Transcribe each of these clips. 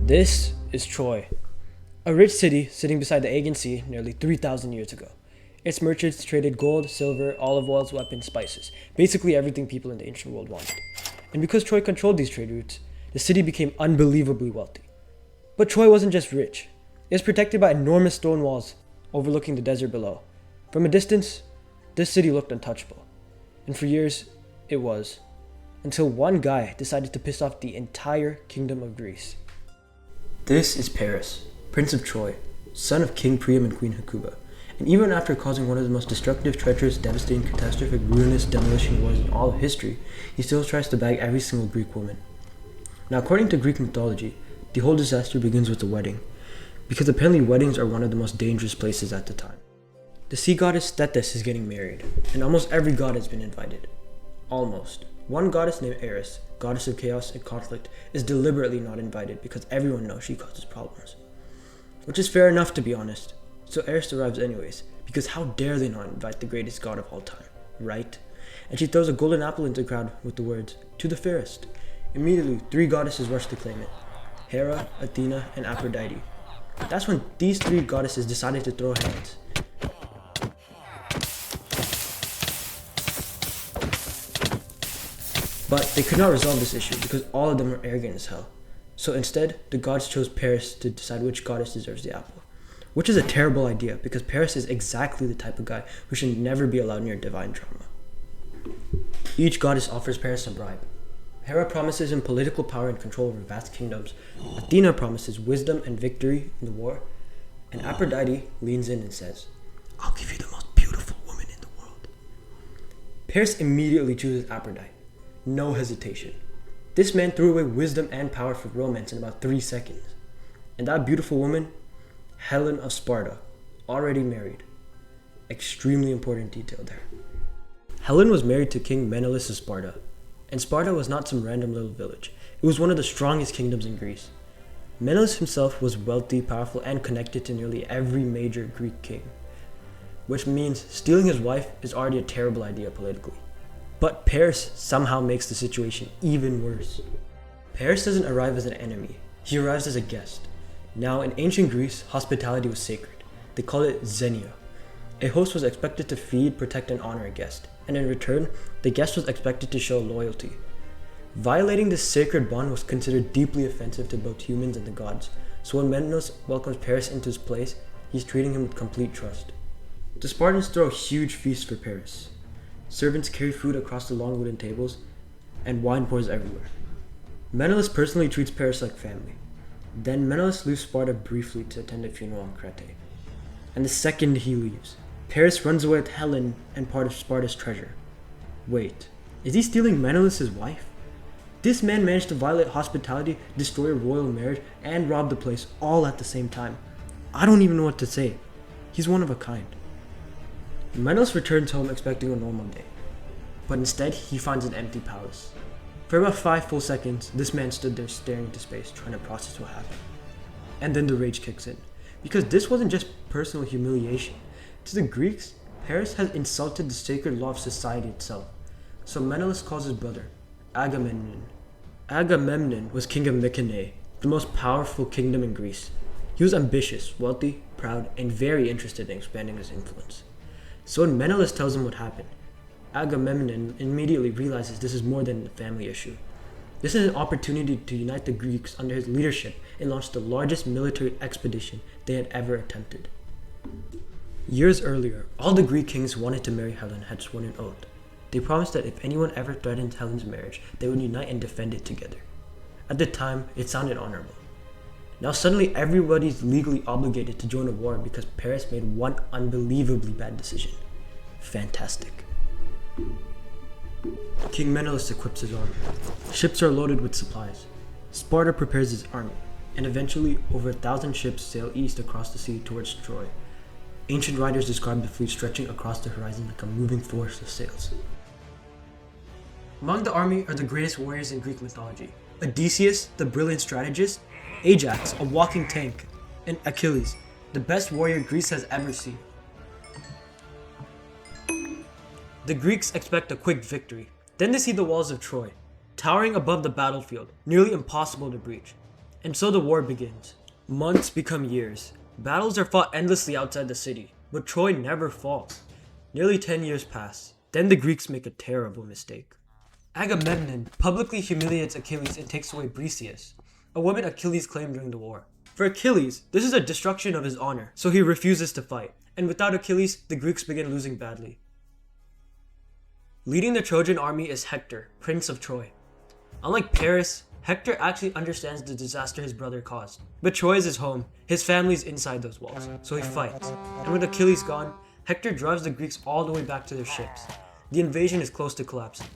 This is Troy, a rich city sitting beside the Aegean Sea nearly 3,000 years ago. Its merchants traded gold, silver, olive oils, weapons, spices, basically everything people in the ancient world wanted. And because Troy controlled these trade routes, the city became unbelievably wealthy. But Troy wasn't just rich. It was protected by enormous stone walls overlooking the desert below. From a distance, this city looked untouchable. And for years, it was. Until one guy decided to piss off the entire kingdom of Greece. This is Paris, Prince of Troy, son of King Priam and Queen Hecuba. And even after causing one of the most destructive, treacherous, devastating, catastrophic, ruinous demolition wars in all of history, he still tries to bag every single Greek woman. Now, according to Greek mythology, the whole disaster begins with a wedding, because apparently weddings are one of the most dangerous places at the time. The sea goddess Tethys is getting married, and almost every god has been invited. Almost. One goddess named Eris, goddess of chaos and conflict, is deliberately not invited because everyone knows she causes problems. Which is fair enough, to be honest. So Eris arrives anyways, because how dare they not invite the greatest god of all time, right? And she throws a golden apple into the crowd with the words, "To the fairest." Immediately, 3 goddesses rush to claim it: Hera, Athena, and Aphrodite. That's when these 3 goddesses decided to throw hands. But they could not resolve this issue because all of them were arrogant as hell. So instead, the gods chose Paris to decide which goddess deserves the apple. Which is a terrible idea because Paris is exactly the type of guy who should never be allowed near divine drama. Each goddess offers Paris a bribe. Hera promises him political power and control over vast kingdoms. Athena promises wisdom and victory in the war. And Aphrodite leans in and says, "I'll give you the most beautiful woman in the world." Paris immediately chooses Aphrodite. No hesitation. This man threw away wisdom and power for romance in about 3 seconds. And that beautiful woman, Helen of Sparta, already married. Extremely important detail there. Helen was married to King Menelaus of Sparta, and Sparta was not some random little village. It was one of the strongest kingdoms in Greece. Menelaus himself was wealthy, powerful, and connected to nearly every major Greek king, which means stealing his wife is already a terrible idea politically. But Paris somehow makes the situation even worse. Paris doesn't arrive as an enemy, he arrives as a guest. Now, in ancient Greece, hospitality was sacred. They called it xenia. A host was expected to feed, protect, and honor a guest, and in return, the guest was expected to show loyalty. Violating this sacred bond was considered deeply offensive to both humans and the gods, so when Menelaus welcomes Paris into his place, he's treating him with complete trust. The Spartans throw a huge feast for Paris. Servants carry food across the long wooden tables, and wine pours everywhere. Menelaus personally treats Paris like family. Then Menelaus leaves Sparta briefly to attend a funeral on Crete. And the second he leaves, Paris runs away with Helen and part of Sparta's treasure. Wait, is he stealing Menelaus' wife? This man managed to violate hospitality, destroy a royal marriage, and rob the place all at the same time. I don't even know what to say. He's one of a kind. Menelaus returns home expecting a normal day, but instead he finds an empty palace. For about 5 full seconds, this man stood there staring into space, trying to process what happened. And then the rage kicks in, because this wasn't just personal humiliation. To the Greeks, Paris had insulted the sacred law of society itself. So Menelaus calls his brother, Agamemnon. Agamemnon was king of Mycenae, the most powerful kingdom in Greece. He was ambitious, wealthy, proud, and very interested in expanding his influence. So when Menelaus tells him what happened, Agamemnon immediately realizes this is more than a family issue. This is an opportunity to unite the Greeks under his leadership and launch the largest military expedition they had ever attempted. Years earlier, all the Greek kings who wanted to marry Helen had sworn an oath. They promised that if anyone ever threatened Helen's marriage, they would unite and defend it together. At the time, it sounded honorable. Now suddenly everybody's legally obligated to join a war because Paris made one unbelievably bad decision. Fantastic. King Menelaus equips his army. Ships are loaded with supplies. Sparta prepares his army, and eventually over 1,000 ships sail east across the sea towards Troy. Ancient writers describe the fleet stretching across the horizon like a moving forest of sails. Among the army are the greatest warriors in Greek mythology: Odysseus, the brilliant strategist, Ajax, a walking tank, and Achilles, the best warrior Greece has ever seen. The Greeks expect a quick victory. Then they see the walls of Troy, towering above the battlefield, nearly impossible to breach. And so the war begins. Months become years. Battles are fought endlessly outside the city, but Troy never falls. Nearly 10 years pass. Then the Greeks make a terrible mistake. Agamemnon publicly humiliates Achilles and takes away Briseis, a woman Achilles claimed during the war. For Achilles, this is a destruction of his honor, so he refuses to fight. And without Achilles, the Greeks begin losing badly. Leading the Trojan army is Hector, Prince of Troy. Unlike Paris, Hector actually understands the disaster his brother caused. But Troy is his home, his family is inside those walls, so he fights. And with Achilles gone, Hector drives the Greeks all the way back to their ships. The invasion is close to collapsing.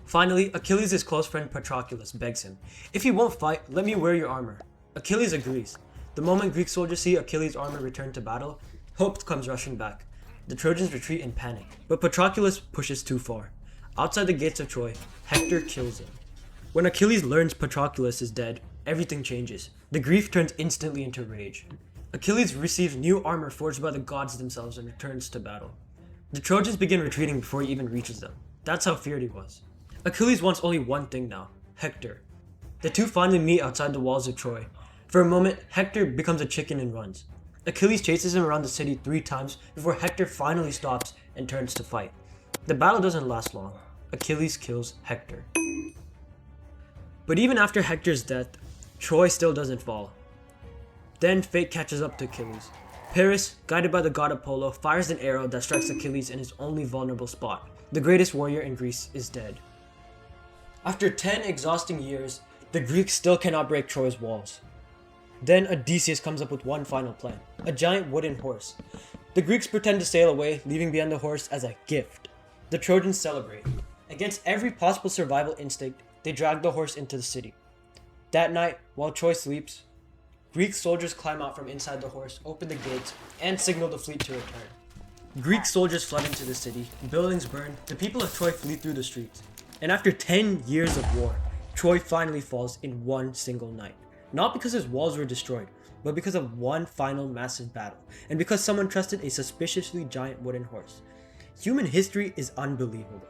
Finally, Achilles' close friend Patroclus begs him, "If you won't fight, let me wear your armor." Achilles agrees. The moment Greek soldiers see Achilles' armor return to battle, hope comes rushing back. The Trojans retreat in panic, but Patroclus pushes too far. Outside the gates of Troy, Hector kills him. When Achilles learns Patroclus is dead, everything changes. The grief turns instantly into rage. Achilles receives new armor forged by the gods themselves and returns to battle. The Trojans begin retreating before he even reaches them. That's how feared he was. Achilles wants only one thing now, Hector. The two finally meet outside the walls of Troy. For a moment, Hector becomes a chicken and runs. Achilles chases him around the city 3 times before Hector finally stops and turns to fight. The battle doesn't last long. Achilles kills Hector. But even after Hector's death, Troy still doesn't fall. Then fate catches up to Achilles. Paris, guided by the god Apollo, fires an arrow that strikes Achilles in his only vulnerable spot. The greatest warrior in Greece is dead. After 10 exhausting years, the Greeks still cannot break Troy's walls. Then Odysseus comes up with one final plan, a giant wooden horse. The Greeks pretend to sail away, leaving behind the horse as a gift. The Trojans celebrate. Against every possible survival instinct, they drag the horse into the city. That night, while Troy sleeps, Greek soldiers climb out from inside the horse, open the gates, and signal the fleet to return. Greek soldiers flood into the city, buildings burn, the people of Troy flee through the streets. And after 10 years of war, Troy finally falls in one single night. Not because his walls were destroyed, but because of one final massive battle, and because someone trusted a suspiciously giant wooden horse. Human history is unbelievable.